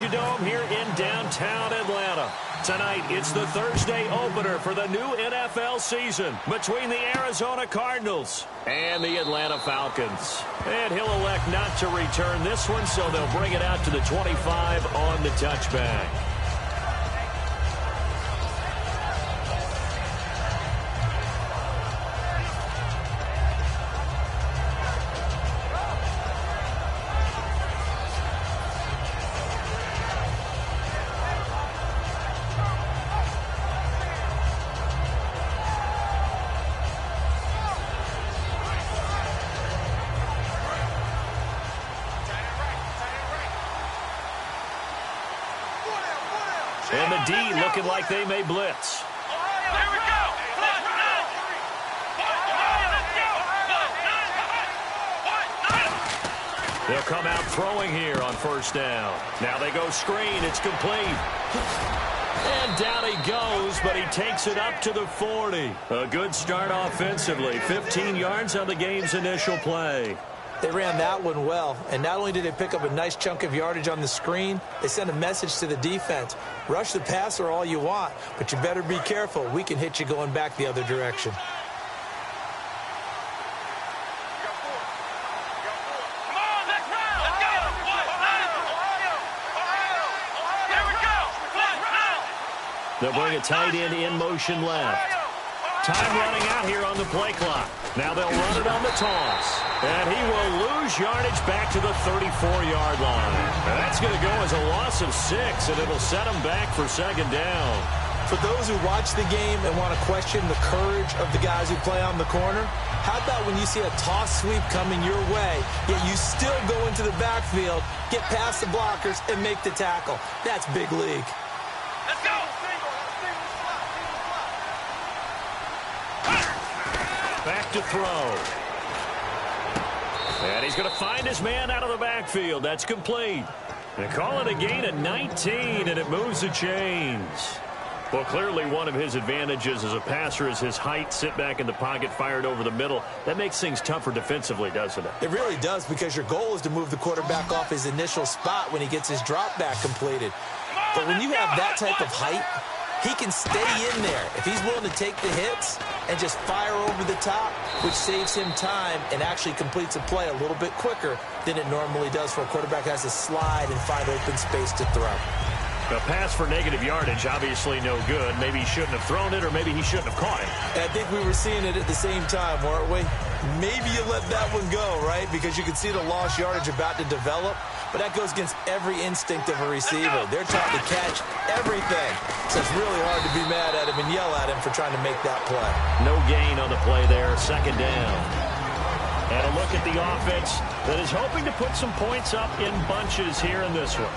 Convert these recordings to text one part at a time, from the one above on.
Superdome here in downtown Atlanta. Tonight, it's the Thursday opener for the new NFL season between the Arizona Cardinals and the Atlanta Falcons. And he'll elect not to return this one, so they'll bring it out to the 25 on the touchback. And the D looking like they may blitz. They'll come out throwing here on first down. Now they go screen. It's complete. And down he goes, but he takes it up to the 40. A good start offensively. 15 yards on the game's initial play. They ran that one well, and not only did they pick up a nice chunk of yardage on the screen, they sent a message to the defense. Rush the passer all you want, but you better be careful. We can hit you going back the other direction. They'll bring a tight end in motion left. Time running out here on the play clock. Now they'll run it on the toss. And he will lose yardage back to the 34-yard line. That's going to go as a loss of 6, and it'll set him back for second down. For those who watch the game and want to question the courage of the guys who play on the corner, how about when you see a toss sweep coming your way, yet you still go into the backfield, get past the blockers, and make the tackle? That's big league. Let's go! Back to throw. And he's going to find his man out of the backfield. That's complete. They call it a gain of 19, and it moves the chains. Well, clearly one of his advantages as a passer is his height. Sit back in the pocket, fired over the middle. That makes things tougher defensively, doesn't it? It really does, because your goal is to move the quarterback off his initial spot when he gets his drop back completed. But when you have that type of height, he can stay in there if he's willing to take the hits and just fire over the top, which saves him time and actually completes a play a little bit quicker than it normally does for a quarterback who has to slide and find open space to throw. A pass for negative yardage, obviously no good. Maybe he shouldn't have thrown it, or maybe he shouldn't have caught it. And I think we were seeing it at the same time, weren't we? Maybe you let that one go, right? Because you can see the lost yardage about to develop. But that goes against every instinct of a receiver. They're trying to catch everything. So it's really hard to be mad at him and yell at him for trying to make that play. No gain on the play there, second down. And a look at the offense that is hoping to put some points up in bunches here in this one.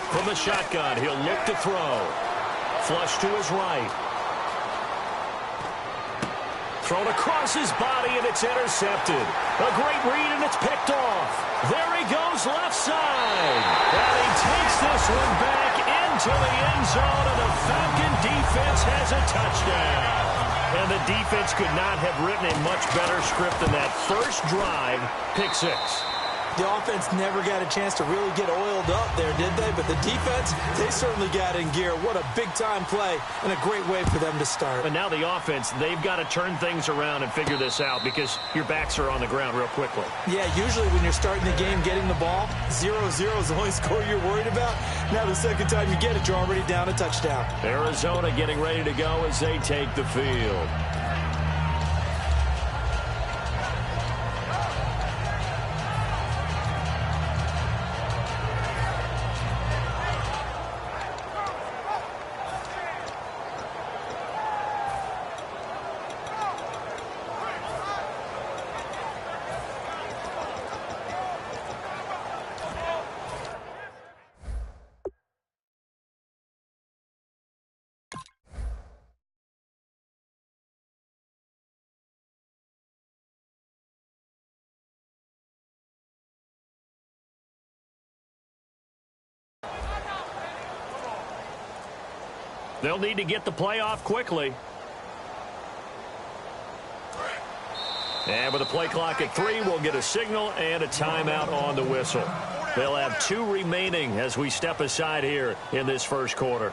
From the shotgun, he'll look to throw. Flush to his right. Thrown across his body, and it's intercepted. A great read, and it's picked off. There he goes, left side. And he takes this one back into the end zone, and the Falcon defense has a touchdown. And the defense could not have written a much better script than that first drive, pick 6. The offense never got a chance to really get oiled up there, did they? But the defense, they certainly got in gear. What a big-time play and a great way for them to start. But now the offense, they've got to turn things around and figure this out, because your backs are on the ground real quickly. Yeah, usually when you're starting the game getting the ball, 0-0 is the only score you're worried about. Now the second time you get it, you're already down a touchdown. Arizona getting ready to go as they take the field. They'll need to get the play off quickly. And with the play clock at 3, we'll get a signal and a timeout on the whistle. They'll have 2 remaining as we step aside here in this first quarter.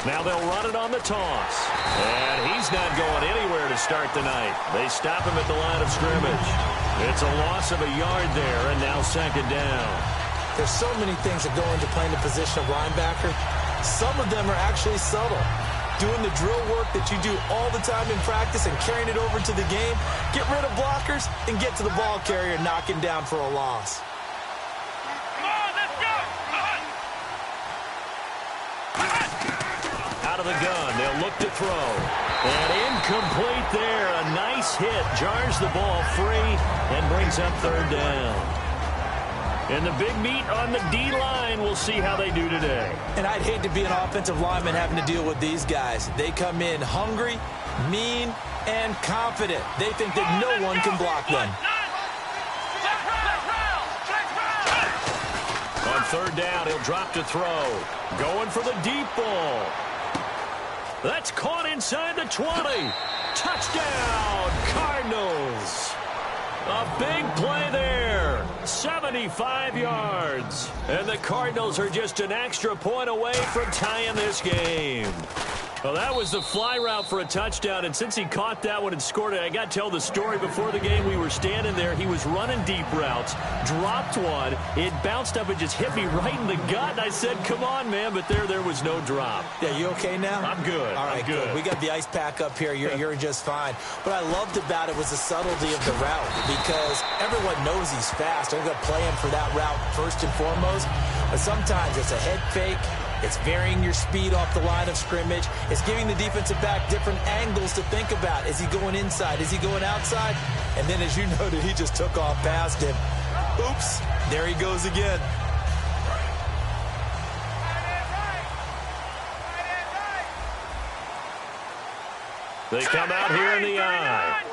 Now they'll run it on the toss. And he's not going anywhere to start the night. They stop him at the line of scrimmage. It's a loss of a yard there, and now second down. There's so many things that go into playing the position of linebacker. Some of them are actually subtle. Doing the drill work that you do all the time in practice and carrying it over to the game. Get rid of blockers and get to the ball carrier, knocking down for a loss. Out of the gun, they'll look to throw. And incomplete there. A nice hit. Jars the ball free and brings up third down. And the big meat on the D-line, we'll see how they do today. And I'd hate to be an offensive lineman having to deal with these guys. They come in hungry, mean, and confident. They think that no one can block them. On third down, he'll drop to throw. Going for the deep ball. That's caught inside the 20. Touchdown, Cardinals. A big play there. 75 yards. And the Cardinals are just an extra point away from tying this game. Well, that was the fly route for a touchdown, and since he caught that one and scored it, I got to tell the story before the game. We were standing there. He was running deep routes, dropped one. It bounced up and just hit me right in the gut, and I said, come on, man, but there was no drop. Yeah, you okay now? I'm good. All right, good. We got the ice pack up here. You're just fine. What I loved about it was the subtlety of the route, because everyone knows he's fast. They're going to play him for that route first and foremost, but sometimes it's a head fake. It's varying your speed off the line of scrimmage. It's giving the defensive back different angles to think about. Is he going inside? Is he going outside? And then, as you noted, he just took off past him. Oops, there he goes again. They come out here in the eye.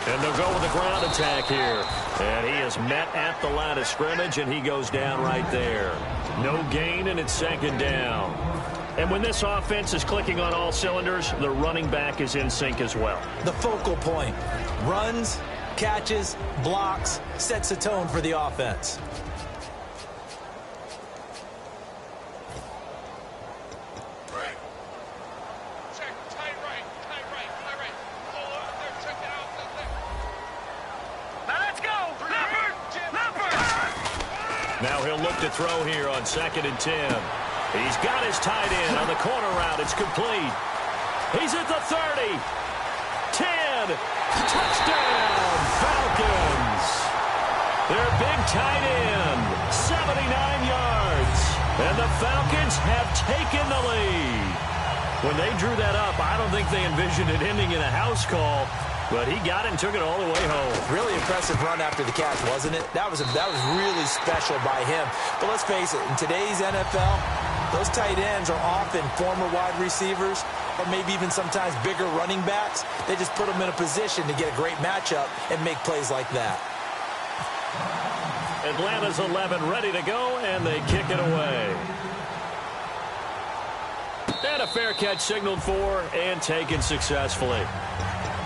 And they'll go with the ground attack here. And he is met at the line of scrimmage, and he goes down right there. No gain, and it's second down. And when this offense is clicking on all cylinders, the running back is in sync as well. The focal point. Runs, catches, blocks, sets the tone for the offense. Now he'll look to throw here on 2nd and 10. He's got his tight end on the corner route. It's complete. He's at the 30. 10. Touchdown, Falcons. Their big tight end, 79 yards. And the Falcons have taken the lead. When they drew that up, I don't think they envisioned it ending in a house call. But he got it and took it all the way home. Really impressive run after the catch, wasn't it? That was really special by him. But let's face it, in today's NFL, those tight ends are often former wide receivers or maybe even sometimes bigger running backs. They just put them in a position to get a great matchup and make plays like that. Atlanta's 11 ready to go, and they kick it away. And a fair catch signaled for and taken successfully.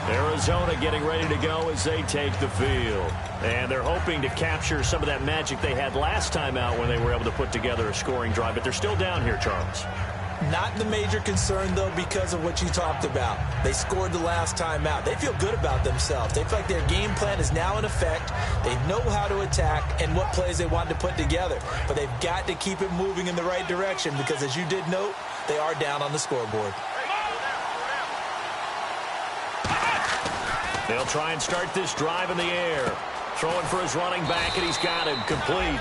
Arizona getting ready to go as they take the field. And they're hoping to capture some of that magic they had last time out when they were able to put together a scoring drive. But they're still down here, Charles. Not the major concern, though, because of what you talked about. They scored the last time out. They feel good about themselves. They feel like their game plan is now in effect. They know how to attack and what plays they want to put together. But they've got to keep it moving in the right direction because, as you did note, they are down on the scoreboard. They'll try and start this drive in the air. Throwing for his running back, and he's got him complete.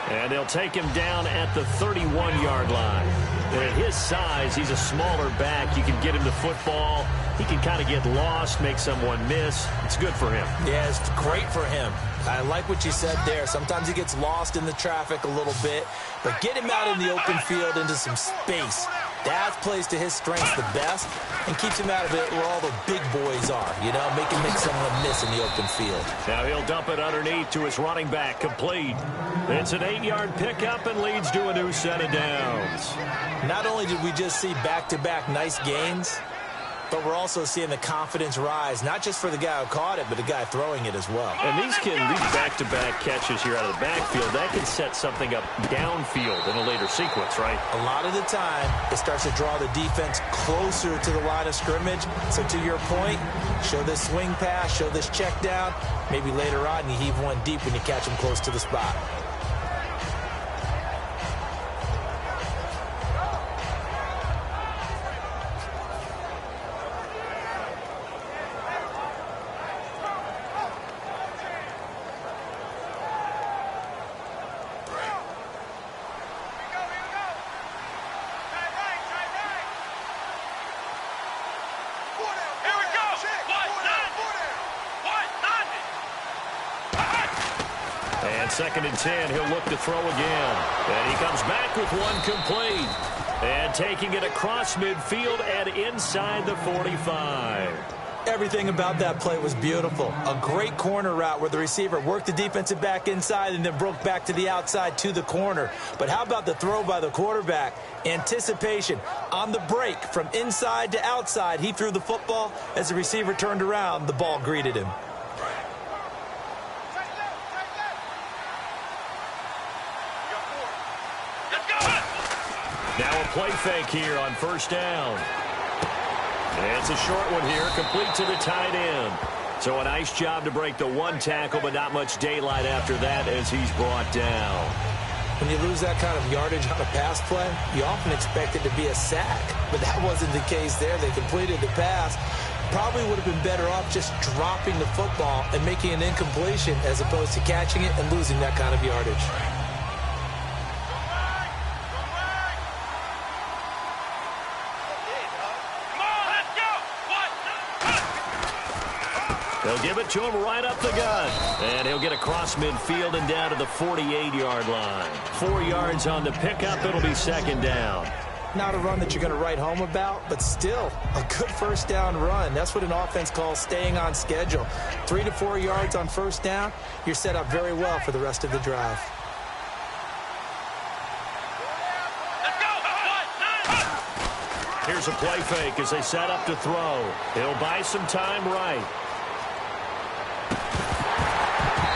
And they'll take him down at the 31-yard line. And at his size, he's a smaller back. You can get him the football. He can kind of get lost, make someone miss. It's good for him. Yeah, it's great for him. I like what you said there. Sometimes he gets lost in the traffic a little bit, but get him out in the open field into some space. That plays to his strengths the best and keeps him out of it where all the big boys are, you know, make someone miss in the open field. Now he'll dump it underneath to his running back, complete. It's an 8-yard pickup and leads to a new set of downs. Not only did we just see back-to-back nice gains, but we're also seeing the confidence rise, not just for the guy who caught it, but the guy throwing it as well. And these back-to-back catches here out of the backfield, that can set something up downfield in a later sequence, right? A lot of the time, it starts to draw the defense closer to the line of scrimmage. So to your point, show this swing pass, show this check down. Maybe later on, you heave one deep when you catch him close to the spot. Second and 10, he'll look to throw again. And he comes back with one complete. And taking it across midfield and inside the 45. Everything about that play was beautiful. A great corner route where the receiver worked the defensive back inside and then broke back to the outside to the corner. But how about the throw by the quarterback? Anticipation on the break from inside to outside. He threw the football. As the receiver turned around, the ball greeted him. Now a play fake here on first down. And it's a short one here, complete to the tight end. So a nice job to break the one tackle, but not much daylight after that as he's brought down. When you lose that kind of yardage on a pass play, you often expect it to be a sack. But that wasn't the case there. They completed the pass. Probably would have been better off just dropping the football and making an incompletion as opposed to catching it and losing that kind of yardage. They'll give it to him right up the gut. And he'll get across midfield and down to the 48-yard line. 4 yards on the pickup. It'll be second down. Not a run that you're going to write home about, but still a good first down run. That's what an offense calls staying on schedule. 3 to 4 yards on first down. You're set up very well for the rest of the drive. Here's a play fake as they set up to throw. He'll buy some time right.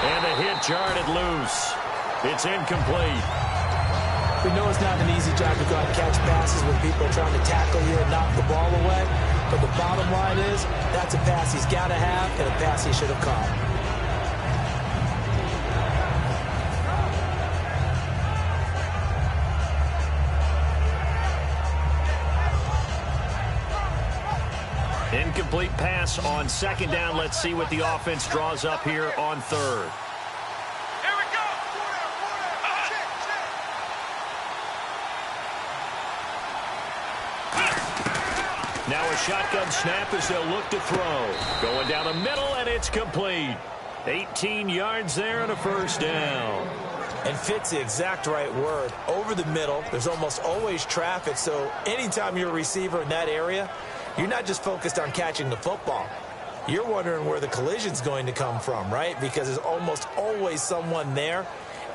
And the hit jarred it loose. It's incomplete. We know it's not an easy job to go out and catch passes when people are trying to tackle you and knock the ball away. But the bottom line is, that's a pass he's got to have and a pass he should have caught. Incomplete pass on second down. Let's see what the offense draws up here on third. Here we go. Now a shotgun snap as they'll look to throw. Going down the middle, and it's complete. 18 yards there and a first down. And fit's the exact right word. Over the middle, there's almost always traffic, so anytime you're a receiver in that area, you're not just focused on catching the football. You're wondering where the collision's going to come from, right? Because there's almost always someone there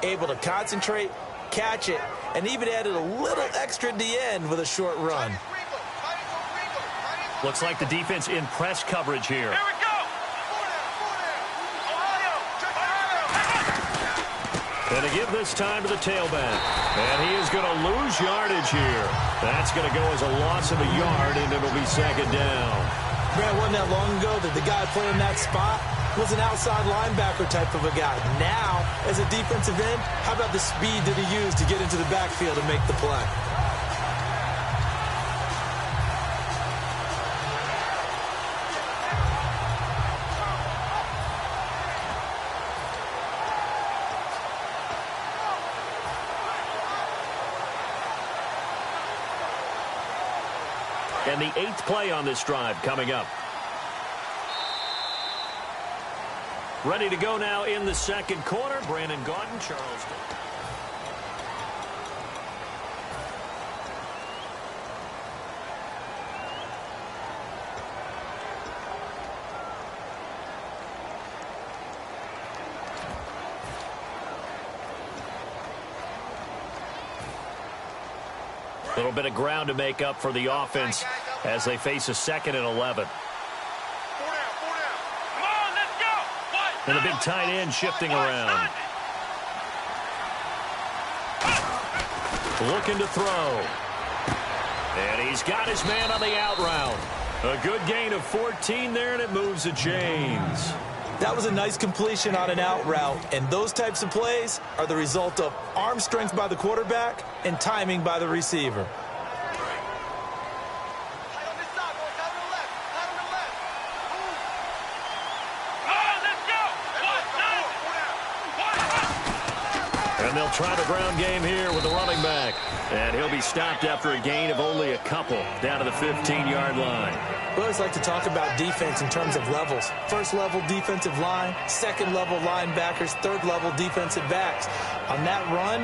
able to concentrate, catch it, and even added a little extra at the end with a short run. Looks like the defense in press coverage here. Here we go. And to give this time to the tailback. And he is going to lose yardage here. That's going to go as a loss of a yard, and it'll be second down. Man, it wasn't that long ago that the guy playing that spot was an outside linebacker type of a guy. Now, as a defensive end, how about the speed that he used to get into the backfield and make the play? And the 8th play on this drive coming up. Ready to go now in the second quarter. Brandon Gaudin, Charleston. A little bit of ground to make up for the offense as they face a 2nd and 11. And the big tight end shifting around. Looking to throw. And he's got his man on the out route. A good gain of 14 there, and it moves the chains. That was a nice completion on an out route, and those types of plays are the result of arm strength by the quarterback and timing by the receiver. And they'll try the ground game here with the running back. And he'll be stopped after a gain of only a couple down to the 15-yard line. We always like to talk about defense in terms of levels. First-level defensive line, second-level linebackers, third-level defensive backs. On that run,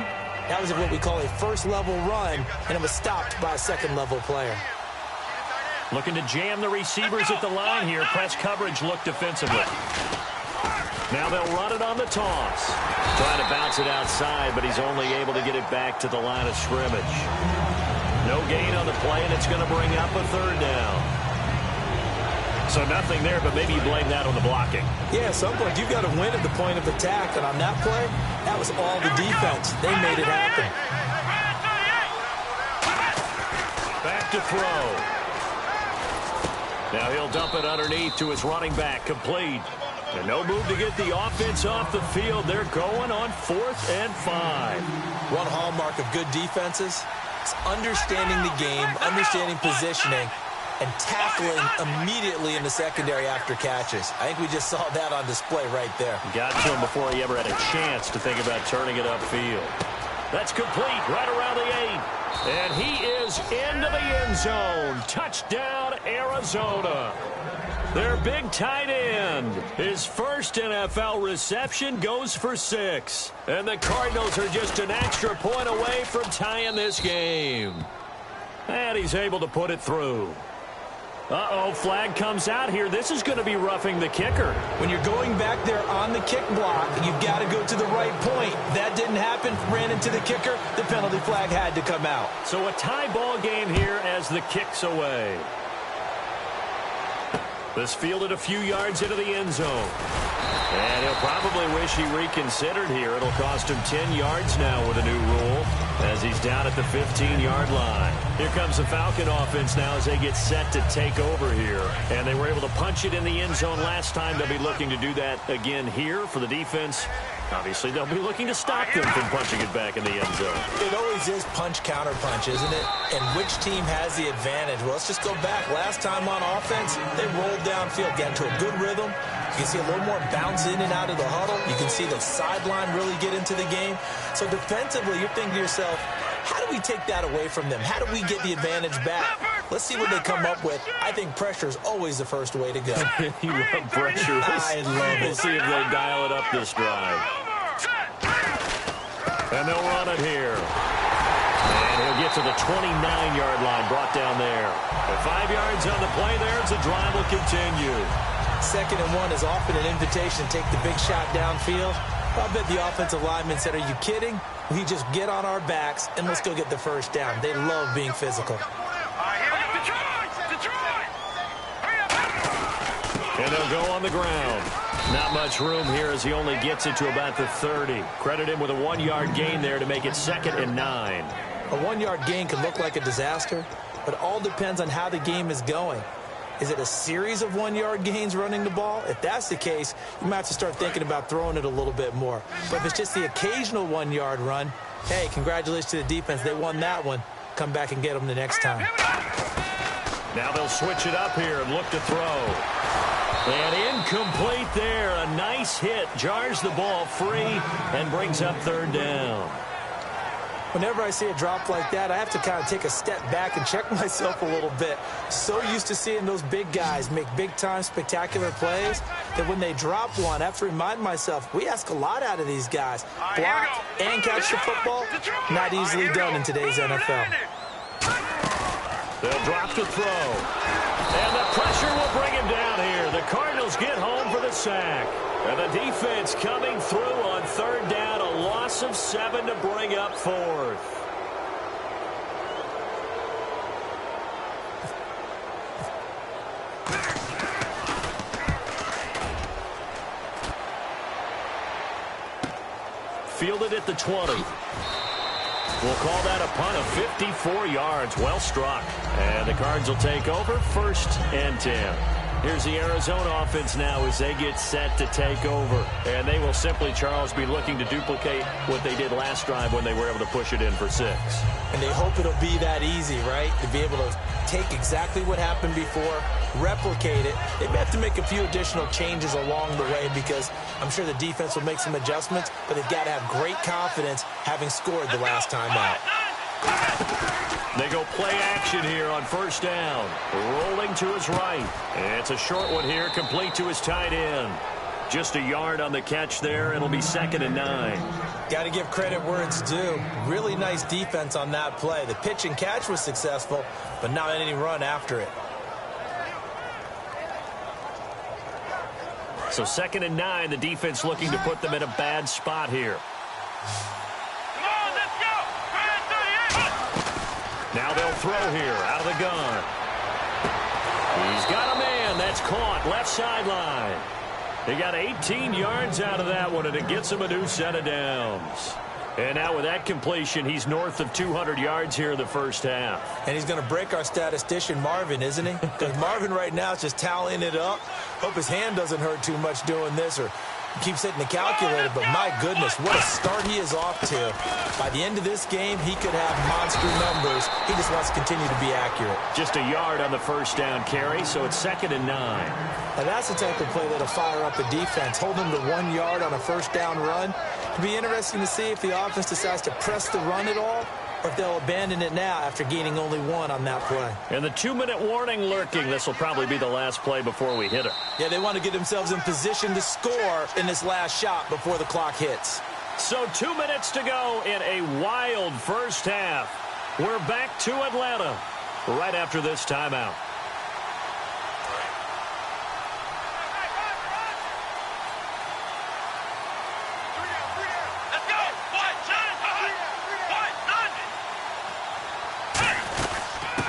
that was what we call a first-level run, and it was stopped by a second-level player. Looking to jam the receivers at the line here. Press coverage look defensively. Now they'll run it on the toss. Trying to bounce it outside, but he's only able to get it back to the line of scrimmage. No gain on the play, and it's going to bring up a 3rd down. So nothing there, but maybe you blame that on the blocking. Yeah, at some point, you've got to win at the point of attack, and on that play, that was all the defense. They made it happen. Back to throw. Now he'll dump it underneath to his running back, complete. And no move to get the offense off the field. They're going on 4th and 5. One hallmark of good defenses is understanding the game, understanding positioning, and tackling immediately in the secondary after catches. I think we just saw that on display right there. Got to him before he ever had a chance to think about turning it upfield. That's complete right around the 8. And he is into the end zone. Touchdown, Arizona. Their big tight end, his first NFL reception, goes for 6. And the Cardinals are just an extra point away from tying this game. And he's able to put it through. Uh-oh, flag comes out here. This is going to be roughing the kicker. When you're going back there on the kick block, you've got to go to the right point. That didn't happen. Ran into the kicker. The penalty flag had to come out. So a tie ball game here as the kick's away. This fielded a few yards into the end zone. And he'll probably wish he reconsidered here. It'll cost him 10 yards now with a new rule as he's down at the 15-yard line. Here comes the Falcon offense now as they get set to take over here. And they were able to punch it in the end zone last time. They'll be looking to do that again here for the defense. Obviously, they'll be looking to stop them from punching it back in the end zone. It always is punch-counter-punch, isn't it? And which team has the advantage? Well, let's just go back. Last time on offense, they rolled downfield, got into a good rhythm. You can see a little more bounce in and out of the huddle. You can see the sideline really get into the game. So defensively, you're thinking to yourself, how do we take that away from them? How do we get the advantage back? Let's see what they come up with. I think pressure is always the first way to go. You love pressure. I love it. We'll see if they dial it up this drive. And they'll run it here. And he'll get to the 29-yard line, brought down there. With 5 yards on the play there, as the drive will continue. 2nd and 1 is often an invitation to take the big shot downfield. I bet the offensive lineman said, are you kidding? We just get on our backs and let's go get the first down. They love being physical. And they'll go on the ground. Not much room here as he only gets it to about the 30. Credit him with a 1-yard gain there to make it 2nd and 9. A 1-yard gain can look like a disaster, but it all depends on how the game is going. Is it a series of 1-yard gains running the ball? If that's the case, you might have to start thinking about throwing it a little bit more. But if it's just the occasional 1-yard run, hey, congratulations to the defense. They won that one. Come back and get them the next time. Now they'll switch it up here and look to throw. And incomplete there. A nice hit. Jars the ball free and brings up 3rd down. Whenever I see a drop like that, I have to kind of take a step back and check myself a little bit. So used to seeing those big guys make big-time spectacular plays that when they drop one, I have to remind myself, we ask a lot out of these guys. Block and catch the football, not easily done in today's NFL. They'll drop the throw. And the pressure will bring him down here. The Cardinals get home for the sack. And the defense coming through on 3rd down. A loss of 7 to bring up 4th. it at the 20. We'll call that a punt of 54 yards. Well struck. And the Cards will take over 1st and 10. Here's the Arizona offense now as they get set to take over. And they will simply, Charles, be looking to duplicate what they did last drive when they were able to push it in for 6. And they hope it'll be that easy, right? To be able to take exactly what happened before, replicate it. They may have to make a few additional changes along the way because I'm sure the defense will make some adjustments, but they've got to have great confidence having scored the last time out. They go play action here on 1st down. Rolling to his right. And it's a short one here, complete to his tight end. Just a yard on the catch there. It'll be 2nd and 9. Got to give credit where it's due. Really nice defense on that play. The pitch and catch was successful, but not any run after it. So 2nd and 9, the defense looking to put them in a bad spot here. Now they'll throw here out of the gun. He's got a man. That's caught. Left sideline. They got 18 yards out of that one, and it gets him a new set of downs. And now with that completion, he's north of 200 yards here in the 1st half. And he's going to break our statistician, Marvin, isn't he? Because Marvin right now is just tallying it up. Hope his hand doesn't hurt too much doing this or keeps hitting the calculator. But my goodness, what a start he is off to. By the end of this game, he could have monster numbers. He just wants to continue to be accurate. Just a yard on the 1st down carry, so it's 2nd and 9. Now that's the type of play that'll fire up a defense. Hold them to 1 yard on a 1st down run. It'll be interesting to see if the offense decides to press the run at all, or if they'll abandon it now after gaining only 1 on that play. And the 2-minute warning lurking. This will probably be the last play before we hit it. Yeah, they want to get themselves in position to score in this last shot before the clock hits. So 2 minutes to go in a wild 1st half. We're back to Atlanta right after this timeout.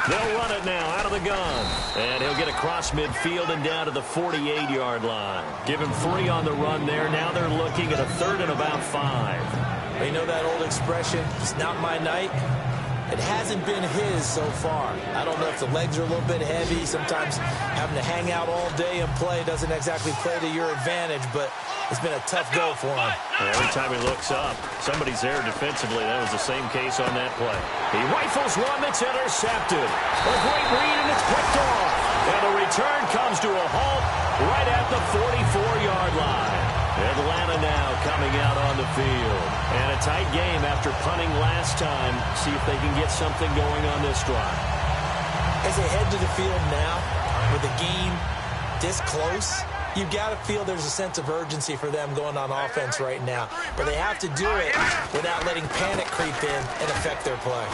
They'll run it now out of the gun. And he'll get across midfield and down to the 48-yard line. Give him 3 on the run there. Now they're looking at a 3rd and about 5. You know that old expression, it's not my night? It hasn't been his so far. I don't know if the legs are a little bit heavy. Sometimes having to hang out all day and play doesn't exactly play to your advantage, but it's been a tough go for him. Every time he looks up, somebody's there defensively. That was the same case on that play. He rifles one that's intercepted. A great read, and it's picked off. And the return comes to a halt right at the 44-yard line. Atlanta now coming out on the field. And a tight game after punting last time. See if they can get something going on this drive. As they head to the field now, with the game this close, you've got to feel there's a sense of urgency for them going on offense right now. But they have to do it without letting panic creep in and affect their play.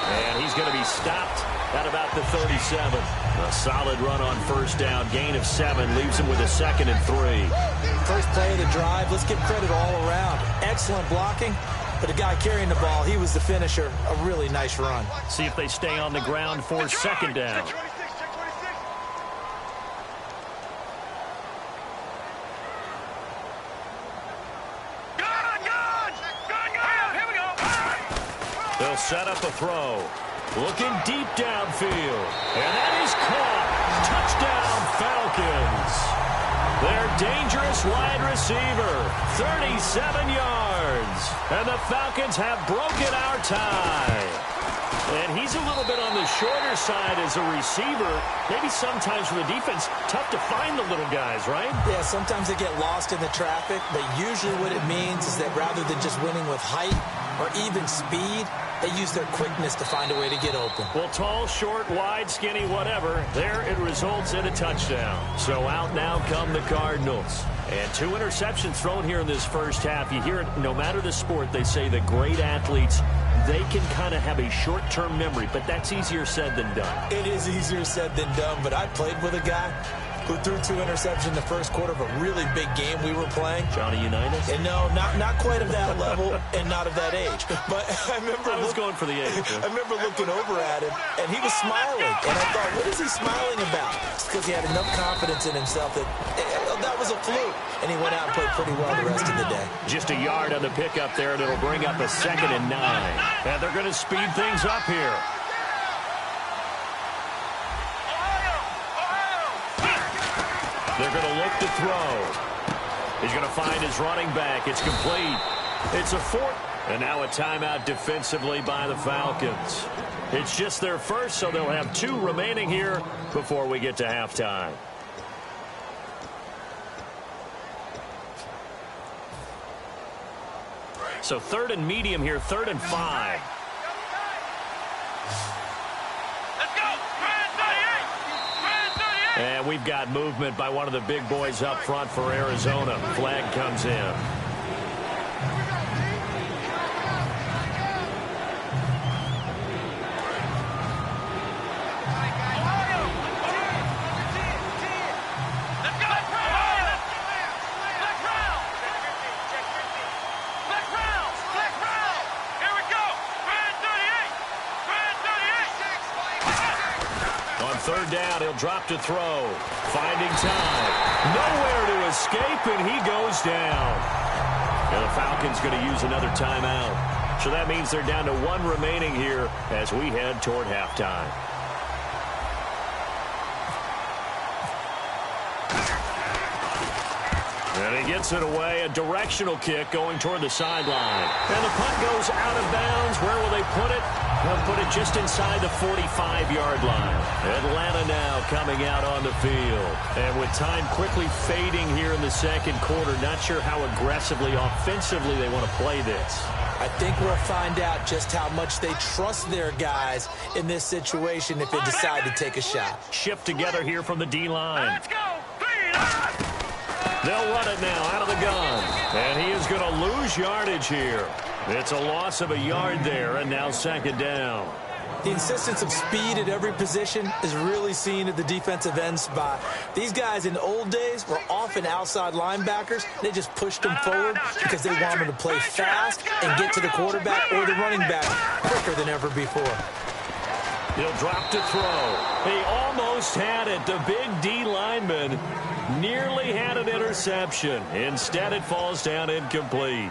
And he's going to be stopped at about the 37. A solid run on 1st down. Gain of 7 leaves him with a 2nd and 3. First play of the drive. Let's give credit all around. Excellent blocking. But the guy carrying the ball, he was the finisher. A really nice run. See if they stay on the ground for 2nd down. They'll set up a throw. Looking deep downfield. And that is caught. Touchdown, Falcons. Their dangerous wide receiver. 37 yards. And the Falcons have broken our tie. And he's a little bit on the shorter side as a receiver. Maybe sometimes for the defense, tough to find the little guys, right? Yeah, sometimes they get lost in the traffic, but usually what it means is that rather than just winning with height or even speed, they use their quickness to find a way to get open. Well, tall, short, wide, skinny, whatever, there it results in a touchdown. So out now come the Cardinals. And 2 interceptions thrown here in this 1st half. You hear it, no matter the sport, they say the great athletes, they can kind of have a short-term memory, but that's easier said than done. It is easier said than done, but I played with a guy. who threw 2 interceptions in the first quarter of a really big game we were playing. Johnny Unitas? And no, not quite of that level and not of that age. But I was going for the age. I remember looking over at him, and he was smiling. And I thought, what is he smiling about? It's because he had enough confidence in himself that that was a fluke. And he went out and played pretty well the rest of the day. Just a yard on the pickup there, and it'll bring up a 2nd and 9. And they're going to speed things up here. They're going to look to throw. He's going to find his running back. It's complete. It's a 4th. And now a timeout defensively by the Falcons. It's just their first, so they'll have 2 remaining here before we get to halftime. So 3rd and medium here, 3rd and 5. Let's go. And we've got movement by one of the big boys up front for Arizona. Flag comes in. Down, he'll drop to throw. Finding time. Nowhere to escape, and he goes down. And the Falcons going to use another timeout. So that means they're down to 1 remaining here as we head toward halftime. And he gets it away. A directional kick going toward the sideline. And the punt goes out of bounds. Where will they put it? They'll put it just inside the 45-yard line. Atlanta now coming out on the field. And with time quickly fading here in the second quarter, not sure how aggressively, offensively they want to play this. I think we'll find out just how much they trust their guys in this situation if they decide to take a shot. Shift together here from the D-line. Let's go. Speed. They'll run it now out of the gun. And he is going to lose yardage here. It's a loss of a yard there, and now 2nd down. The insistence of speed at every position is really seen at the defensive end spot. These guys in the old days were often outside linebackers. They just pushed them forward because they wanted them to play fast and get to the quarterback or the running back quicker than ever before. He'll drop to throw. He almost had it. The big D lineman nearly had an interception. Instead, it falls down incomplete.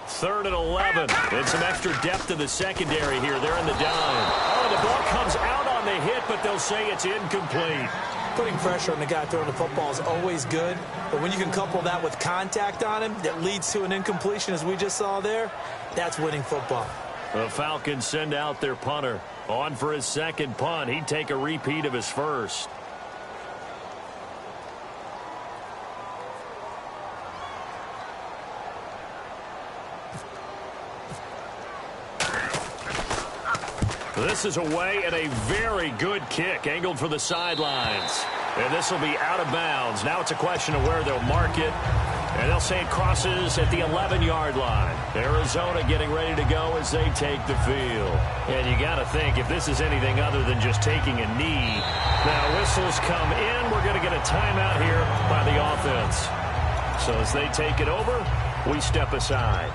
Third and 11. And some extra depth to the secondary here. They're in the dime. Oh, the ball comes out on the hit, but they'll say it's incomplete. Putting pressure on the guy throwing the football is always good, but when you can couple that with contact on him that leads to an incompletion, as we just saw there, that's winning football. The Falcons send out their punter. On for his 2nd punt. He'd take a repeat of his first. This is away and a very good kick angled for the sidelines. And this will be out of bounds. Now it's a question of where they'll mark it. And they'll say it crosses at the 11-yard line. Arizona getting ready to go as they take the field. And you got to think, if this is anything other than just taking a knee, now whistles come in. We're going to get a timeout here by the offense. So as they take it over, we step aside.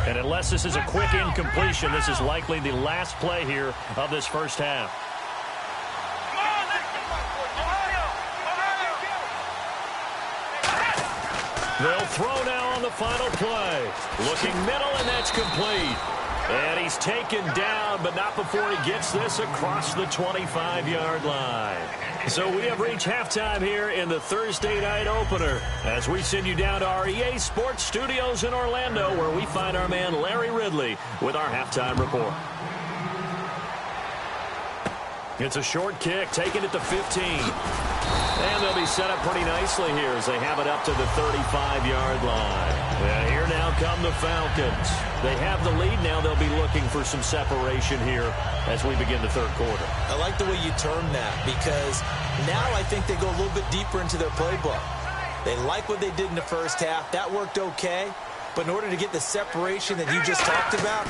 And unless this is a quick incompletion, this is likely the last play here of this first half. They'll throw now on the final play. Looking middle, and that's complete. And he's taken down, but not before he gets this across the 25-yard line. So we have reached halftime here in the Thursday night opener as we send you down to our EA Sports Studios in Orlando, where we find our man Larry Ridley with our halftime report. It's a short kick, taking it to 15. And they'll be set up pretty nicely here as they have it up to the 35-yard line. And here now come the Falcons. They have the lead now. They'll be looking for some separation here as we begin the third quarter. I like the way you term that because now I think they go a little bit deeper into their playbook. They like what they did in the first half. That worked okay. But in order to get the separation that you just talked about,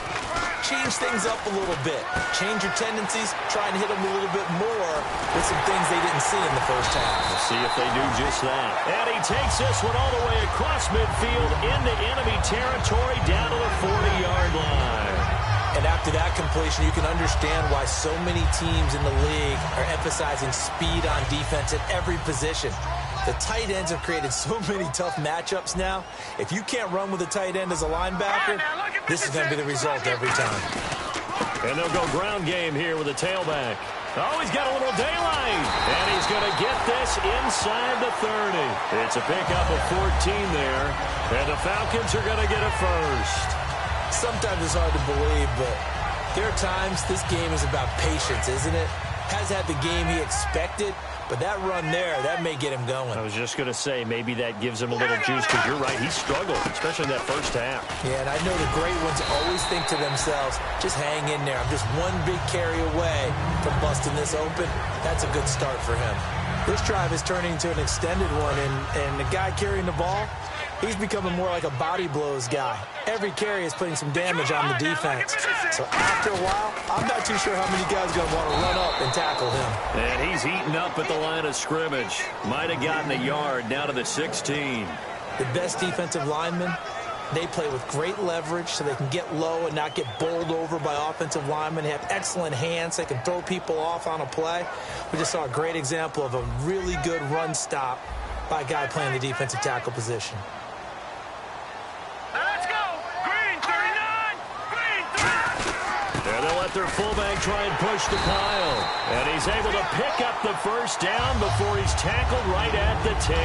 change things up a little bit. Change your tendencies. Try and hit them a little bit more with some things they didn't see in the first half. We'll see if they do just that. And he takes this one all the way across midfield into enemy territory down to the 40-yard line. And after that completion, you can understand why so many teams in the league are emphasizing speed on defense at every position. The tight ends have created so many tough matchups now. If you can't run with a tight end as a linebacker, this is going to be the result every time. And they'll go ground game here with a tailback. Oh, he's got a little daylight. And he's going to get this inside the 30. It's a pickup of 14 there. And the Falcons are going to get a first. Sometimes it's hard to believe, but there are times this game is about patience, isn't it? Has had the game he expected, but that run there, that may get him going. I was just going to say, maybe that gives him a little juice, because you're right, he struggled, especially in that first half. Yeah, and I know the great ones always think to themselves, just hang in there. I'm just one big carry away from busting this open. That's a good start for him. This drive is turning into an extended one, and the guy carrying the ball, he's becoming more like a body blows guy. Every carry is putting some damage on the defense. So after a while, I'm not too sure how many guys are going to want to run up and tackle him. And he's eaten up at the line of scrimmage. Might have gotten a yard down to the 16. The best defensive linemen, they play with great leverage so they can get low and not get bowled over by offensive linemen. They have excellent hands. They can throw people off on a play. We just saw a great example of a really good run stop by a guy playing the defensive tackle position. Let's go! Green 39! Green 39! And they'll let their fullback try and push the pile. And he's able to pick up the first down before he's tackled right at the 10.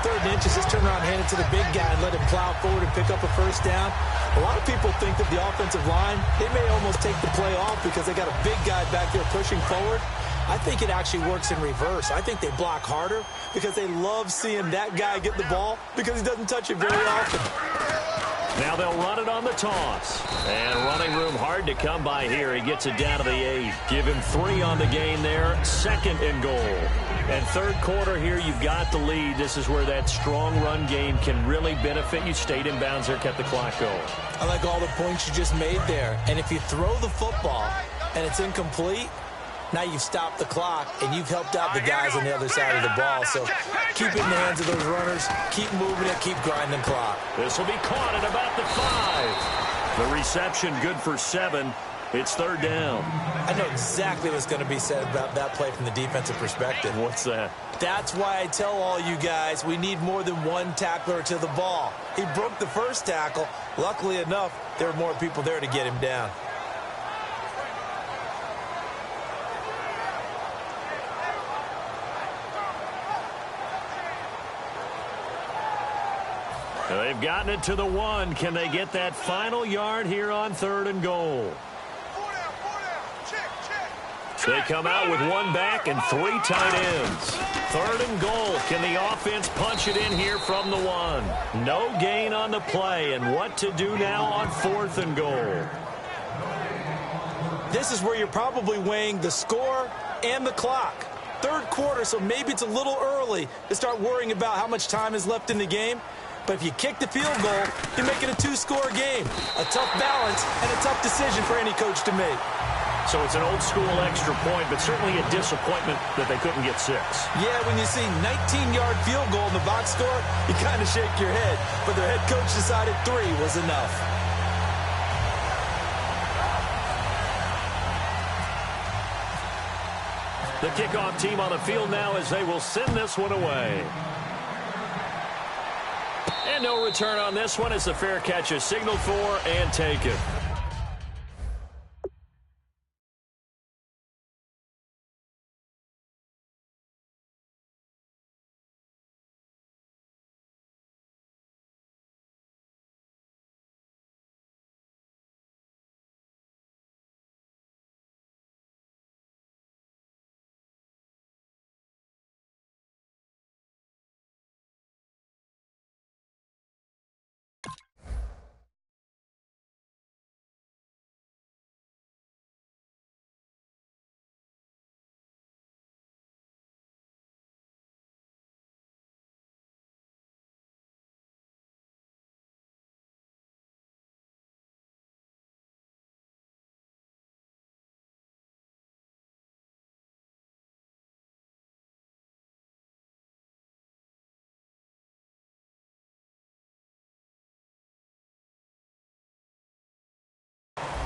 3rd and inches, just turn around and hand it to the big guy and let him plow forward and pick up a first down. A lot of people think that the offensive line, they may almost take the play off because they got a big guy back there pushing forward. I think it actually works in reverse. I think they block harder because they love seeing that guy get the ball because he doesn't touch it very often. Now they'll run it on the toss. And running room hard to come by here. He gets it down to the 8. Give him 3 on the gain there. 2nd and goal. And third quarter here, you've got the lead. This is where that strong run game can really benefit you. Stayed in bounds there, kept the clock going. I like all the points you just made there. And if you throw the football and it's incomplete, now you've stopped the clock, and you've helped out the guys on the other side of the ball. So keep it in the hands of those runners. Keep moving it. Keep grinding clock. This will be caught at about the 5. The reception good for 7. It's 3rd down. I know exactly what's going to be said about that play from the defensive perspective. What's that? That's why I tell all you guys we need more than one tackler to the ball. He broke the first tackle. Luckily enough, there were more people there to get him down. They've gotten it to the 1. Can they get that final yard here on 3rd and goal? They come out with 1 back and 3 tight ends. 3rd and goal. Can the offense punch it in here from the 1? No gain on the play. And what to do now on 4th and goal? This is where you're probably weighing the score and the clock. 3rd quarter, so maybe it's a little early to start worrying about how much time is left in the game. But if you kick the field goal, you make it a 2-score game. A tough balance and a tough decision for any coach to make. So it's an old-school extra point, but certainly a disappointment that they couldn't get 6. Yeah, when you see 19-yard field goal in the box score, you kind of shake your head. But their head coach decided 3 was enough. The kickoff team on the field now as they will send this one away. And no return on this one as the fair catch is signaled for and taken.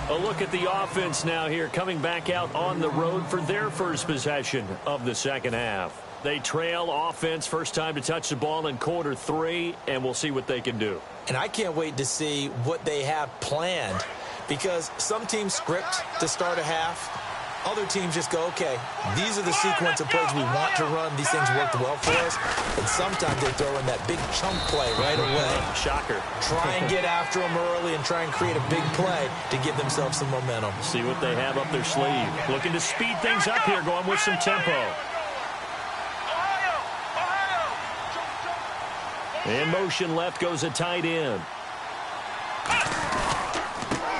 A look at the offense now here, coming back out on the road for their first possession of the second half. They trail offense, first time to touch the ball in quarter 3, and we'll see what they can do. And I can't wait to see what they have planned, because some teams script to start a half. Other teams just go, okay, these are the sequence of plays we want to run. These things worked well for us. And sometimes they throw in that big chunk play right away. Shocker. Try and get after them early and try and create a big play to give themselves some momentum. See what they have up their sleeve. Looking to speed things up here, going with some tempo. In motion left goes a tight end.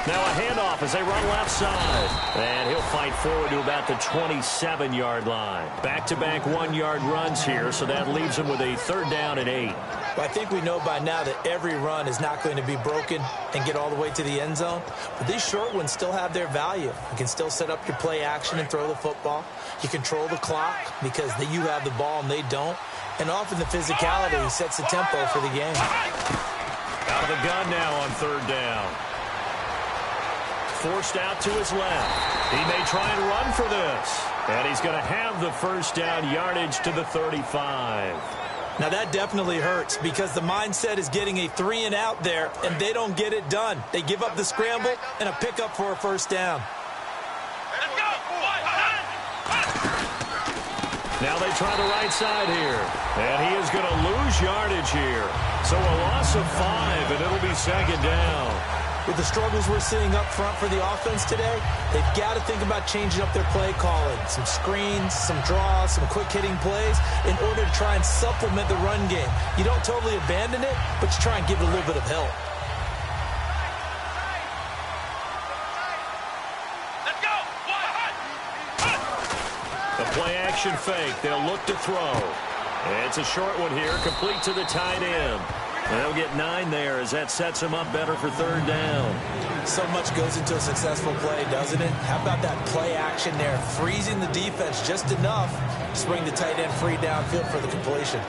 Now a handoff as they run left side. And he'll fight forward to about the 27-yard line. Back-to-back 1-yard runs here, so that leaves him with a 3rd down and 8. Well, I think we know by now that every run is not going to be broken and get all the way to the end zone. But these short ones still have their value. You can still set up your play action and throw the football. You control the clock because you have the ball and they don't. And often the physicality sets the tempo for the game. Out of the gun now on 3rd down. Forced out to his left. He may try and run for this. And he's going to have the first down yardage to the 35. Now that definitely hurts because the mindset is getting a 3 and out there, and they don't get it done. They give up the scramble and a pickup for a first down. Now they try the right side here. And he is going to lose yardage here. So a loss of 5, and it'll be 2nd down. With the struggles we're seeing up front for the offense today, they've got to think about changing up their play calling. Some screens, some draws, some quick-hitting plays in order to try and supplement the run game. You don't totally abandon it, but you try and give it a little bit of help. Let's go! The play-action fake. They'll look to throw. It's a short one here, complete to the tight end. And they'll get 9 there as that sets them up better for 3rd down. So much goes into a successful play, doesn't it? How about that play action there? Freezing the defense just enough to swing the tight end free downfield for the completion.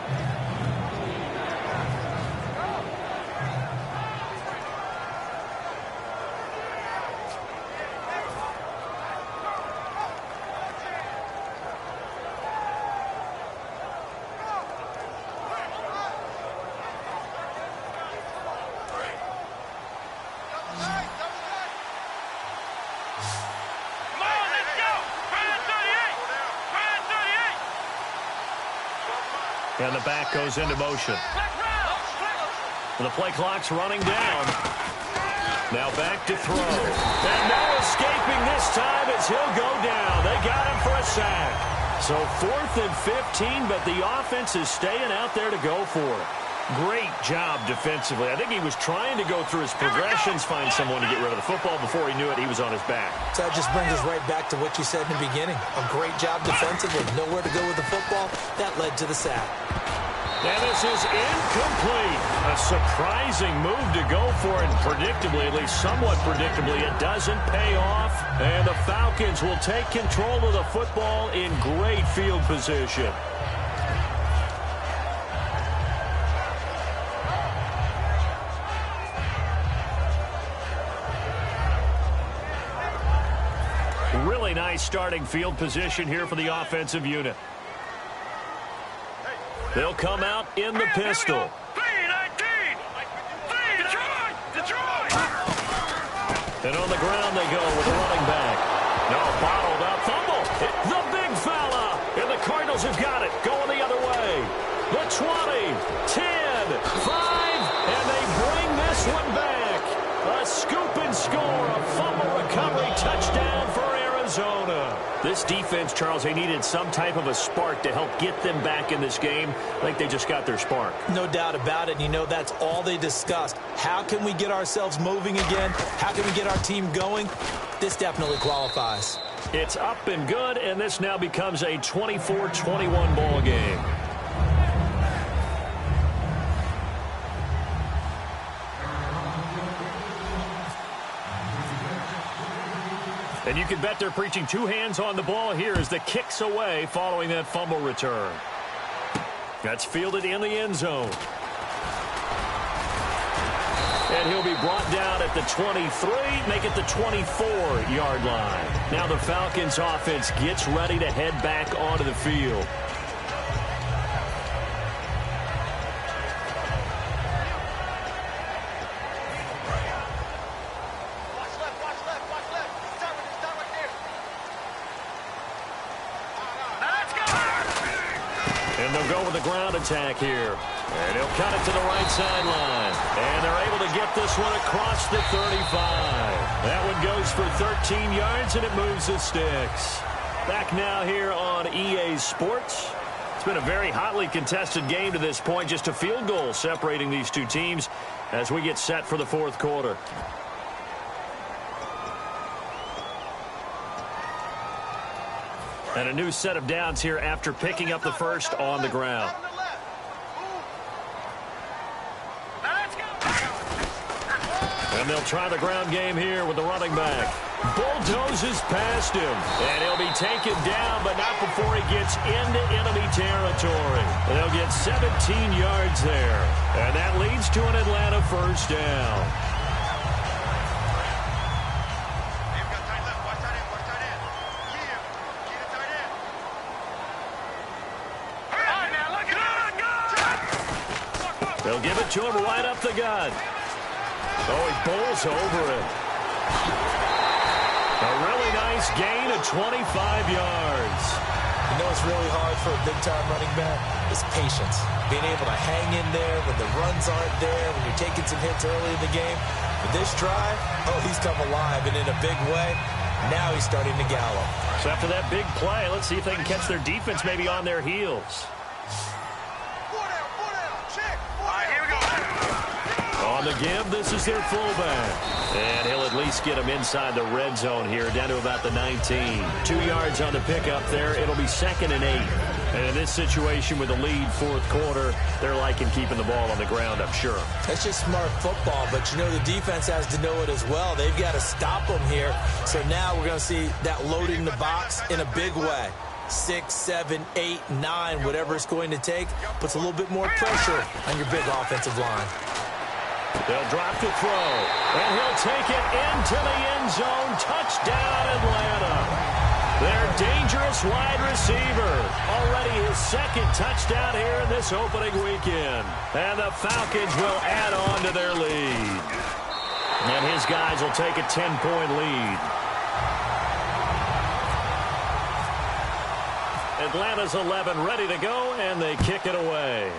And the back goes into motion. The play clock's running down. Now back to throw. And no escaping this time as he'll go down. They got him for a sack. So 4th and 15, but the offense is staying out there to go for it. Great job defensively. I think he was trying to go through his progressions, find someone to get rid of the football. Before he knew it, he was on his back. So that just brings us right back to what you said in the beginning. A great job defensively. Nowhere to go with the football. That led to the sack. And this is incomplete. A surprising move to go for it. Predictably, at least somewhat predictably, it doesn't pay off. And the Falcons will take control of the football in great field position. Really nice starting field position here for the offensive unit. They'll come out in the pistol. And on the ground they go with the running back. No, bottled up, fumble. The big fella. And the Cardinals have got it. Going the other way. The 20, 10, 5, and they bring this one back. A scoop and score, a fumble recovery touchdown for Arizona. This defense, Charles, they needed some type of a spark to help get them back in this game. I think they just got their spark. No doubt about it. And you know, that's all they discussed. How can we get ourselves moving again? How can we get our team going? This definitely qualifies. It's up and good, and this now becomes a 24-21 ball game. And you can bet they're preaching 2 hands on the ball here as the kick's away following that fumble return. That's fielded in the end zone. And he'll be brought down at the 23, make it the 24-yard line. Now the Falcons offense gets ready to head back onto the field. And they'll go with the ground attack here. And he'll cut it to the right sideline. And they're able to get this one across the 35. That one goes for 13 yards, and it moves the sticks. Back now here on EA Sports. It's been a very hotly contested game to this point. Just a field goal separating these two teams as we get set for the fourth quarter. And a new set of downs here after picking up the first on the ground. And they'll try the ground game here with the running back. Bulldozes past him. And he'll be taken down, but not before he gets into enemy territory. They'll get 17 yards there. And that leads to an Atlanta first down. They'll give it to him right up the gut. Oh, he bowls over it. A really nice gain of 25 yards. You know what's really hard for a big-time running back? Is patience. Being able to hang in there when the runs aren't there, when you're taking some hits early in the game. But this drive, oh, he's come alive, and in a big way. Now he's starting to gallop. So after that big play, let's see if they can catch their defense maybe on their heels. On the give, this is their fullback. And he'll at least get him inside the red zone here, down to about the 19. 2 yards on the pickup there. It'll be 2nd and 8. And in this situation with the lead fourth quarter, they're liking keeping the ball on the ground, I'm sure. That's just smart football, but you know the defense has to know it as well. They've got to stop them here. So now we're going to see that loading the box in a big way. 6, 7, 8, 9, whatever it's going to take, puts a little bit more pressure on your big offensive line. They'll drop the throw, and he'll take it into the end zone. Touchdown, Atlanta. Their dangerous wide receiver. Already his 2nd touchdown here in this opening weekend. And the Falcons will add on to their lead. And his guys will take a 10-point lead. Atlanta's 11 ready to go, and they kick it away.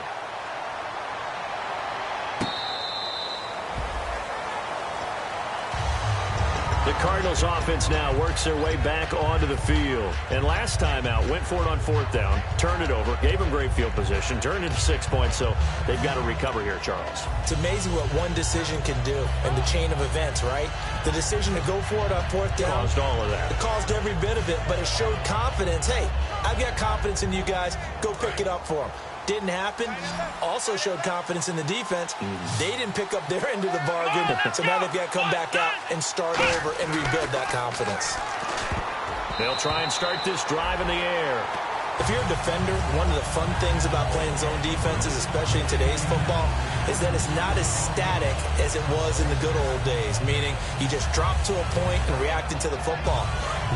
The Cardinals offense now works their way back onto the field. And last time out, went for it on 4th down, turned it over, gave them great field position, turned it to 6 points, so they've got to recover here, Charles. It's amazing what one decision can do in the chain of events, right? The decision to go for it on 4th down. Caused all of that. It caused every bit of it, but it showed confidence. Hey, I've got confidence in you guys. Go pick it up for them. Didn't happen. Also showed confidence in the defense. They didn't pick up their end of the bargain, so now they've got to come back out and start over and rebuild that confidence. They'll try and start this drive in the air. If you're a defender, one of the fun things about playing zone defenses, especially in today's football, is that it's not as static as it was in the good old days, meaning you just drop to a point and reacted to the football.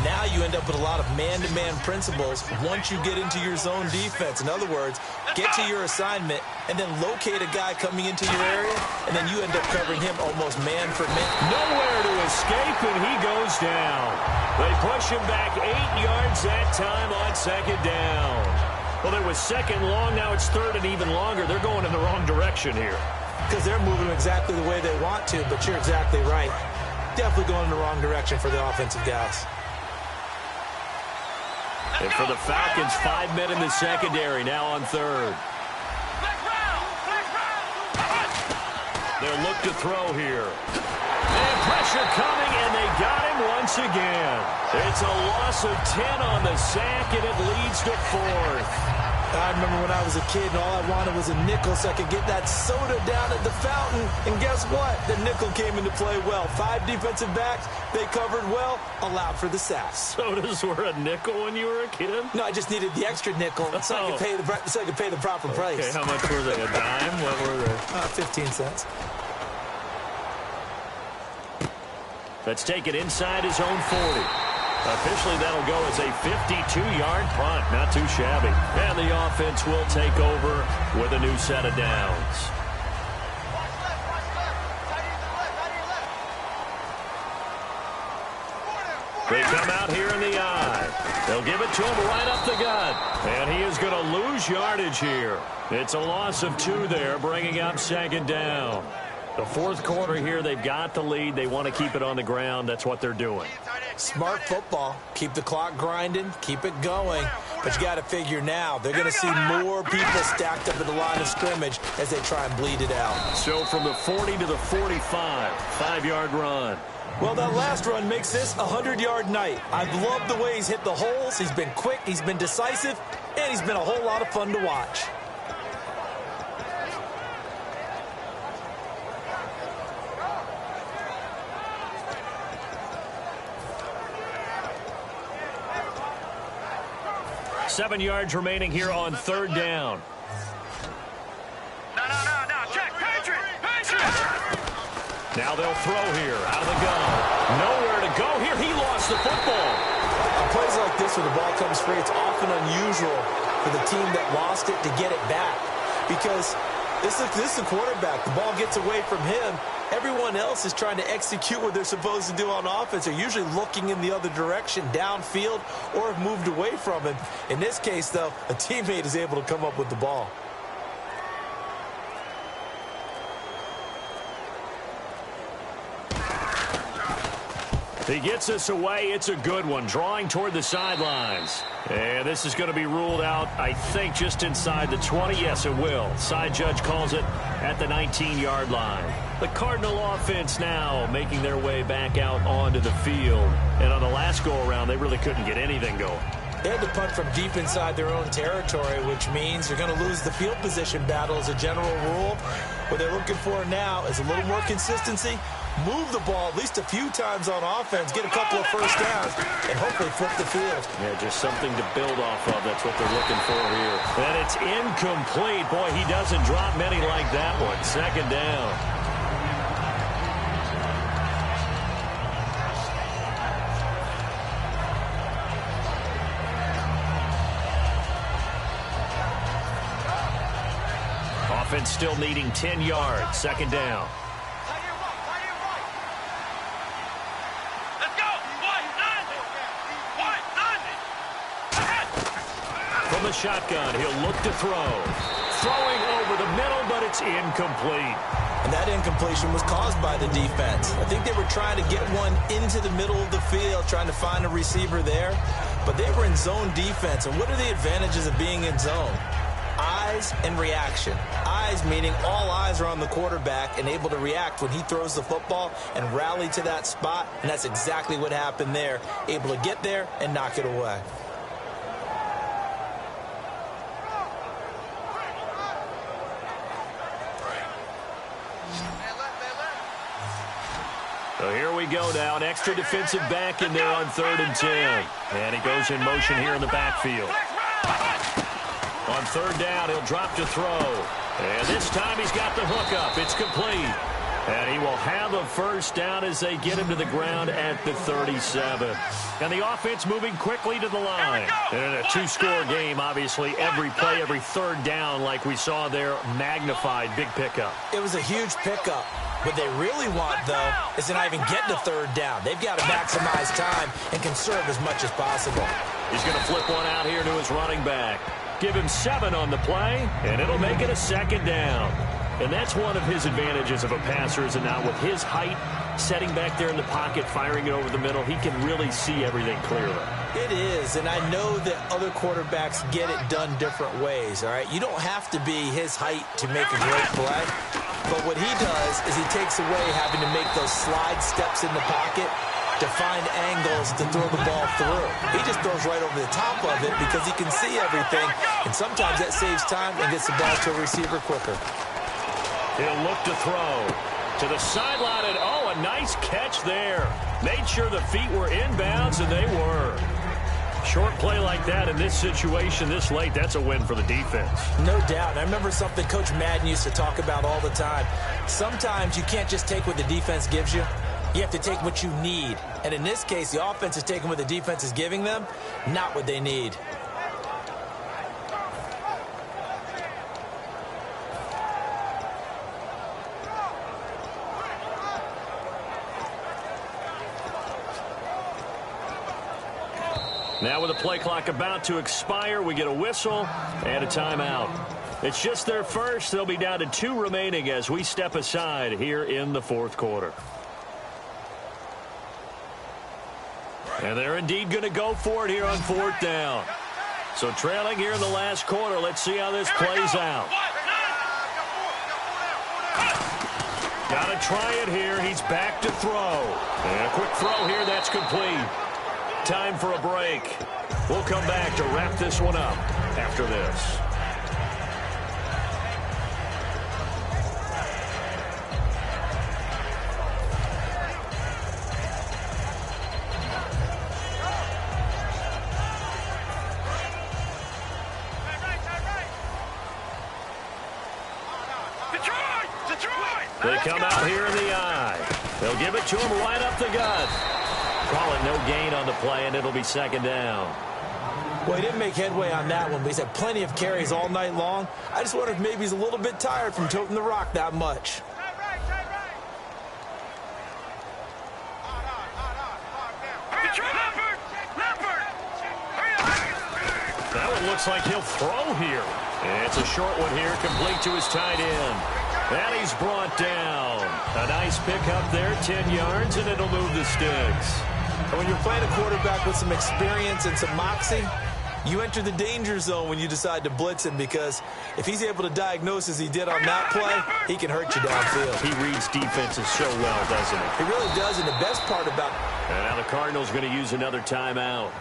Now you end up with a lot of man-to-man principles once you get into your zone defense. In other words, get to your assignment and then locate a guy coming into your area, and then you end up covering him almost man for man. Nowhere to escape, and he goes down. They push him back 8 yards that time on 2nd down. Well, there was 2nd long. Now it's 3rd and even longer. They're going in the wrong direction here. Because they're moving exactly the way they want to, but you're exactly right. Definitely going in the wrong direction for the offensive guys. And for the Falcons, 5 men in the secondary, now on 3rd. They'll look to throw here. And pressure coming, and they got him once again. It's a loss of 10 on the sack, and it leads to 4th. I remember when I was a kid and all I wanted was a nickel so I could get that soda down at the fountain. And guess what? The nickel came into play well. 5 defensive backs, they covered well, allowed for the sacks. Sodas were a nickel when you were a kid? No, I just needed the extra nickel so I could pay the proper price. Okay, how much were they? A dime? What were they? 15 cents. Let's take it inside his own 40. Officially, that'll go as a 52-yard punt. Not too shabby. And the offense will take over with a new set of downs. They come out here in the eye. They'll give it to him right up the gut. And he is going to lose yardage here. It's a loss of 2 there, bringing up second down. The fourth quarter here, they've got the lead. They want to keep it on the ground. That's what they're doing. Smart football. Keep the clock grinding. Keep it going. But you got to figure now, they're going to see more people stacked up at the line of scrimmage as they try and bleed it out. So from the 40 to the 45, 5-yard run. Well, that last run makes this a 100-yard night. I've loved the way he's hit the holes. He's been quick, he's been decisive, and he's been a whole lot of fun to watch. Seven yards remaining here on third down. No. Check. Patriot. Now they'll throw here out of the gun. Nowhere to go here. He lost the football. On plays like this where the ball comes free, it's often unusual for the team that lost it to get it back. Because this is the quarterback. The ball gets away from him. Everyone else is trying to execute what they're supposed to do on offense. They're usually looking in the other direction, downfield, or have moved away from him. In this case, though, a teammate is able to come up with the ball. He gets us away. It's a good one. Drawing toward the sidelines. And this is going to be ruled out, I think, just inside the 20. Yes, it will. Side judge calls it at the 19-yard line. The Cardinal offense now making their way back out onto the field. And on the last go-around, they really couldn't get anything going. They had to punt from deep inside their own territory, which means they're going to lose the field position battle as a general rule. What they're looking for now is a little more consistency, move the ball at least a few times on offense, get a couple of first downs, and hopefully flip the field. Yeah, just something to build off of. That's what they're looking for here. And it's incomplete. Boy, he doesn't drop many like that one. Second down. Offense still needing 10 yards. Second down. Let's go. From the shotgun, he'll look to throw. Throwing over the middle, but it's incomplete. And that incompletion was caused by the defense. I think they were trying to get one into the middle of the field, trying to find a receiver there. But they were in zone defense. And what are the advantages of being in zone? Eyes and reaction. Eyes meaning all eyes are on the quarterback and able to react when he throws the football and rally to that spot. And that's exactly what happened there. Able to get there and knock it away. So here we go now. An extra defensive back in there on 3rd and 10. And he goes in motion here in the backfield. On 3rd down, he'll drop to throw. And this time he's got the hook up. It's complete. And he will have a first down as they get him to the ground at the 37. And the offense moving quickly to the line. And in a 2-score game, obviously, every play, every 3rd down, like we saw there, magnified. Big pickup. It was a huge pickup. What they really want, though, is to not even get to 3rd down. They've got to maximize time and conserve as much as possible. He's going to flip one out here to his running back. Give him 7 on the play, and it'll make it a 2nd down. And that's one of his advantages of a passer, is that now with his height, setting back there in the pocket, firing it over the middle, he can really see everything clearly. It is, and I know that other quarterbacks get it done different ways, all right? You don't have to be his height to make a great play, but what he does is he takes away having to make those slide steps in the pocket to find angles to throw the ball through. He just throws right over the top of it because he can see everything, and sometimes that saves time and gets the ball to a receiver quicker. He'll look to throw to the sideline, and a nice catch there. Made sure the feet were inbounds, and they were. Short play like that in this situation this late, that's a win for the defense. No doubt. And I remember something Coach Madden used to talk about all the time. Sometimes you can't just take what the defense gives you. You have to take what you need. And in this case, the offense is taking what the defense is giving them, not what they need. Now with the play clock about to expire, we get a whistle and a timeout. It's just their first. They'll be down to 2 remaining as we step aside here in the fourth quarter. And they're indeed going to go for it here on 4th down. So trailing here in the last quarter. Let's see how this plays out. Got to try it here. He's back to throw. And a quick throw here. That's complete. Time for a break. We'll come back to wrap this one up after this. They come out here in the eye. They'll give it to him right up the gut. Call it no gain on the play, and it'll be 2nd down. Well, he didn't make headway on that one, but he's had plenty of carries all night long. I just wonder if maybe he's a little bit tired from toting the rock that much. That one looks like he'll throw here. And it's a short one here, complete to his tight end. And he's brought down. A nice pickup there, 10 yards, and it'll move the sticks. And when you're playing a quarterback with some experience and some moxie, you enter the danger zone when you decide to blitz him, because if he's able to diagnose as he did on that play, he can hurt you downfield. He reads defenses so well, doesn't he? He really does, and the best part about... And now the Cardinals going to use another timeout.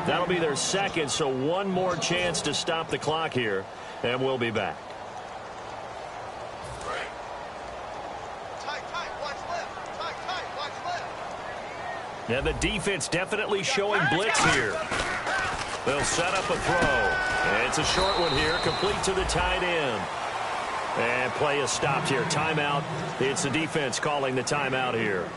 That'll be their second, so one more chance to stop the clock here, and we'll be back. And the defense definitely showing blitz here. They'll set up a throw. And it's a short one here, complete to the tight end. And play is stopped here. Timeout. It's the defense calling the timeout here.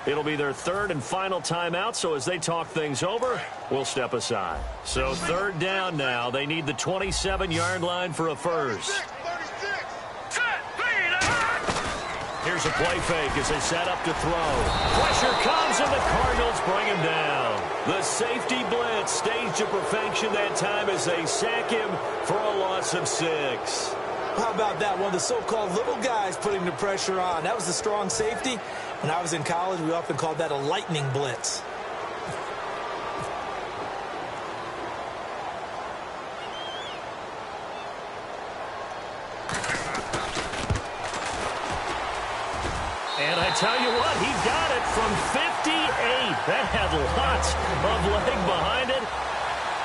It'll be their 3rd and final timeout, so as they talk things over, we'll step aside. So 3rd down now. They need the 27-yard line for a first. Here's a play fake as they set up to throw. Pressure comes, and the Cardinals bring him down. The safety blitz staged to perfection that time as they sack him for a loss of 6. How about that? One of the so-called little guys putting the pressure on. That was the strong safety. When I was in college, we often called that a lightning blitz. And I tell you what, he got it from 58. That had lots of leg behind it.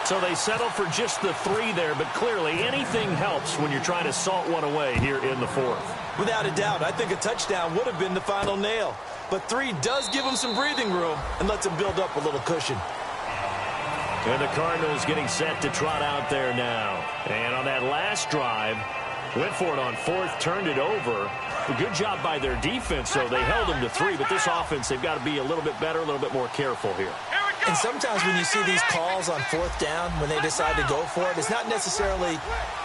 So they settled for just the 3 there, but clearly anything helps when you're trying to salt one away here in the 4th. Without a doubt, I think a touchdown would have been the final nail. But 3 does give him some breathing room and lets him build up a little cushion. And the Cardinals getting set to trot out there now. And on that last drive, went for it on 4th, turned it over. A good job by their defense, though. They held them to 3, but this offense, they've got to be a little bit better, a little bit more careful here. And sometimes when you see these calls on 4th down, when they decide to go for it, it's not necessarily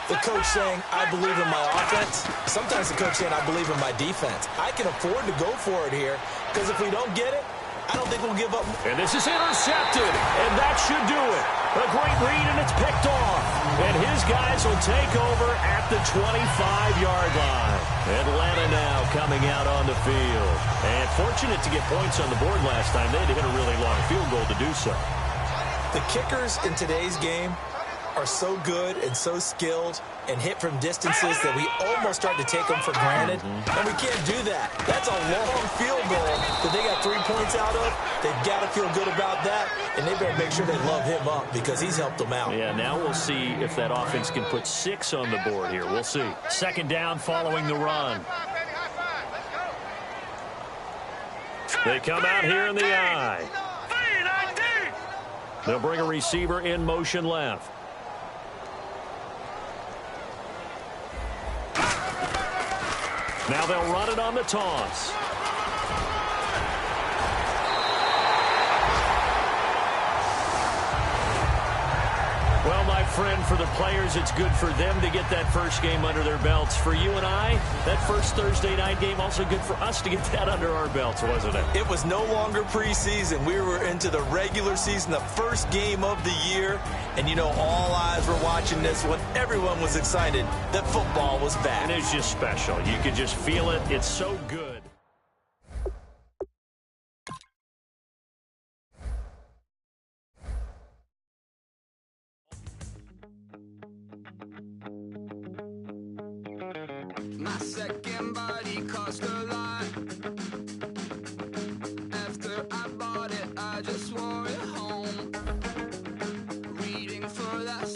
the coach saying, I believe in my offense. Sometimes the coach saying, I believe in my defense. I can afford to go for it here, because if we don't get it, I don't think we'll give up. And this is intercepted, and that should do it. A great read, and it's picked off. And his guys will take over at the 25-yard line. Atlanta now coming out on the field. And fortunate to get points on the board last time. They had to hit a really long field goal to do so. The kickers in today's game are so good and so skilled and hit from distances that we almost start to take them for granted. And we can't do that. That's a long field goal that they got 3 points out of. They've got to feel good about that, and they better make sure they love him up because he's helped them out. Yeah, now we'll see if that offense can put 6 on the board here. We'll see. 2nd down following the run. They come out here in the eye. They'll bring a receiver in motion left. Now they'll run it on the toss. friend, for the players, it's good for them to get that first game under their belts. For you and I, that first Thursday night game, also good for us to get that under our belts, wasn't it? It was no longer preseason. We were into the regular season, the first game of the year. And, you know, all eyes were watching this when everyone was excited that football was back. And it's just special. You could just feel it. It's so good. My second body cost a lot. After I bought it, I just wore it home. Reading for that